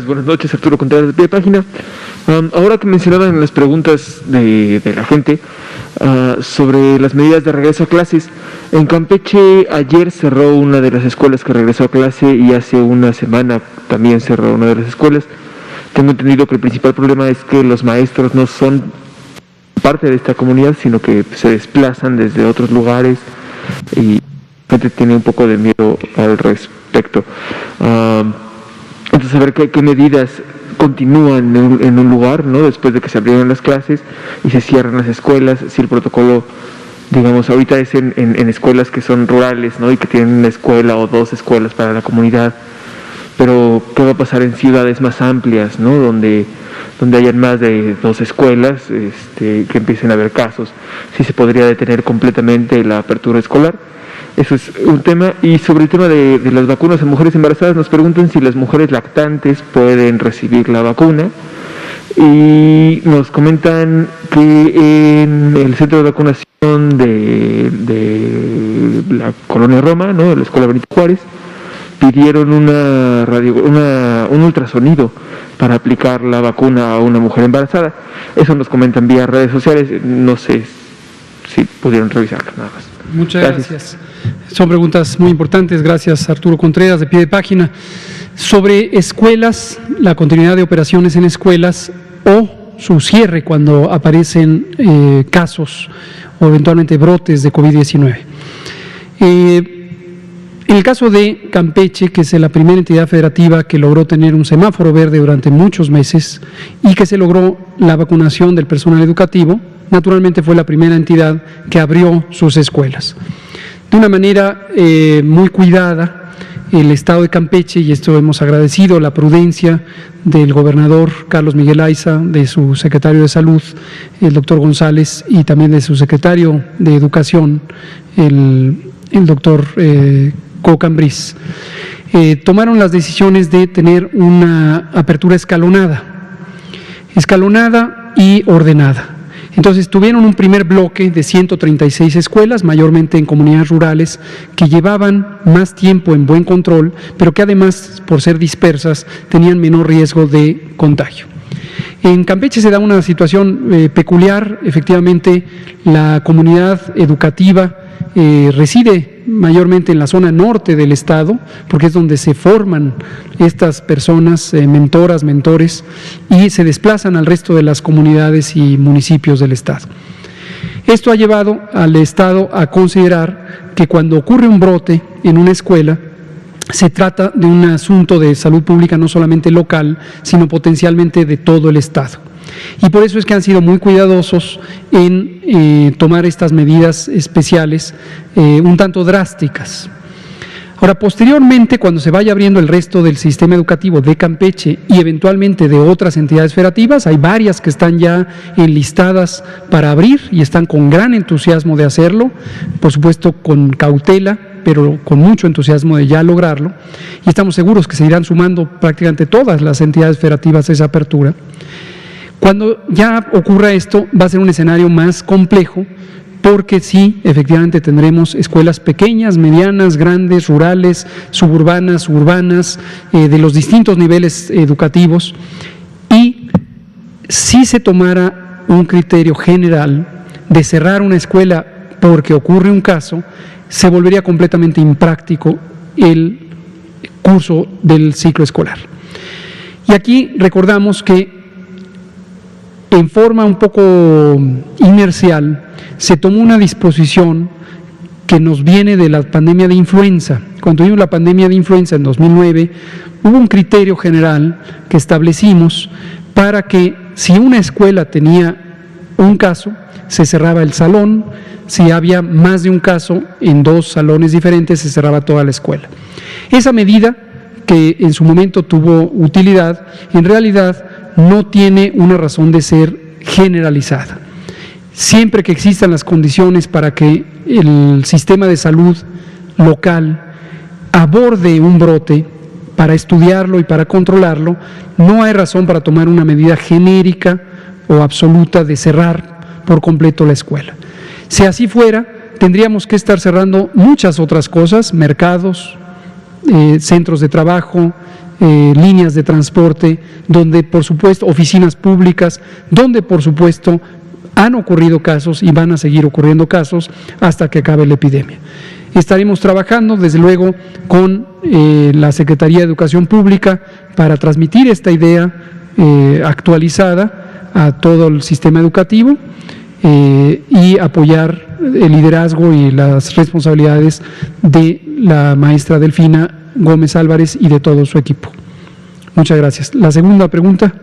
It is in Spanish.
Buenas noches, Arturo Contreras de Pie de Página. Ahora que mencionaban en las preguntas de la gente sobre las medidas de regreso a clases, en Campeche ayer cerró una de las escuelas que regresó a clase y hace una semana también cerró una de las escuelas. Tengo entendido que el principal problema es que los maestros no son parte de esta comunidad, sino que se desplazan desde otros lugares y la gente tiene un poco de miedo al respecto. Entonces, a ver qué medidas continúan en un lugar, ¿no? Después de que se abrieron las clases y se cierran las escuelas, si el protocolo, digamos, ahorita es en escuelas que son rurales, ¿no? Y que tienen una escuela o dos escuelas para la comunidad, pero ¿qué va a pasar en ciudades más amplias, ¿no? Donde hayan más de dos escuelas, que empiecen a haber casos, si se podría detener completamente la apertura escolar. Eso es un tema. Y sobre el tema de las vacunas en mujeres embarazadas, nos preguntan si las mujeres lactantes pueden recibir la vacuna. Y nos comentan que en el centro de vacunación de la Colonia Roma, ¿no?, de la Escuela Benito Juárez, pidieron un ultrasonido para aplicar la vacuna a una mujer embarazada. Eso nos comentan vía redes sociales. No sé si pudieron revisarlo, nada más. Muchas gracias. Son preguntas muy importantes. Gracias, Arturo Contreras, de Pie de Página. Sobre escuelas, la continuidad de operaciones en escuelas o su cierre cuando aparecen casos o eventualmente brotes de COVID-19. En el caso de Campeche, que es la primera entidad federativa que logró tener un semáforo verde durante muchos meses y que se logró la vacunación del personal educativo, naturalmente fue la primera entidad que abrió sus escuelas. De una manera muy cuidada, el Estado de Campeche, y esto hemos agradecido la prudencia del gobernador Carlos Miguel Aiza, de su secretario de Salud, el doctor González, y también de su secretario de Educación, el doctor Cocambriz, tomaron las decisiones de tener una apertura escalonada y ordenada. Entonces tuvieron un primer bloque de 136 escuelas, mayormente en comunidades rurales, que llevaban más tiempo en buen control, pero que además, por ser dispersas, tenían menor riesgo de contagio. En Campeche se da una situación peculiar. Efectivamente, la comunidad educativa reside mayormente en la zona norte del estado, porque es donde se forman estas personas, mentoras, mentores, y se desplazan al resto de las comunidades y municipios del estado. Esto ha llevado al estado a considerar que cuando ocurre un brote en una escuela, se trata de un asunto de salud pública no solamente local, sino potencialmente de todo el estado. Y por eso es que han sido muy cuidadosos en tomar estas medidas especiales un tanto drásticas. Ahora, posteriormente, cuando se vaya abriendo el resto del sistema educativo de Campeche y eventualmente de otras entidades federativas, hay varias que están ya enlistadas para abrir y están con gran entusiasmo de hacerlo, por supuesto con cautela, pero con mucho entusiasmo de ya lograrlo, y estamos seguros que se irán sumando prácticamente todas las entidades federativas a esa apertura. Cuando ya ocurra esto, va a ser un escenario más complejo, porque sí, efectivamente tendremos escuelas pequeñas, medianas, grandes, rurales, suburbanas, urbanas, de los distintos niveles educativos, y si se tomara un criterio general de cerrar una escuela porque ocurre un caso, se volvería completamente impráctico el curso del ciclo escolar. Y aquí recordamos que en forma un poco inercial se tomó una disposición que nos viene de la pandemia de influenza. Cuando tuvimos la pandemia de influenza en 2009, hubo un criterio general que establecimos para que si una escuela tenía un caso, se cerraba el salón. Si había más de un caso en dos salones diferentes, se cerraba toda la escuela. Esa medida, que en su momento tuvo utilidad, en realidad no tiene una razón de ser generalizada. Siempre que existan las condiciones para que el sistema de salud local aborde un brote para estudiarlo y para controlarlo, no hay razón para tomar una medida genérica o absoluta de cerrar por completo la escuela. Si así fuera, tendríamos que estar cerrando muchas otras cosas, mercados, centros de trabajo, líneas de transporte, donde por supuesto oficinas públicas, donde por supuesto han ocurrido casos y van a seguir ocurriendo casos hasta que acabe la epidemia. Estaremos trabajando desde luego con la Secretaría de Educación Pública para transmitir esta idea actualizada a todo el sistema educativo y apoyar el liderazgo y las responsabilidades de la maestra Delfina Gómez Álvarez y de todo su equipo. Muchas gracias. La segunda pregunta.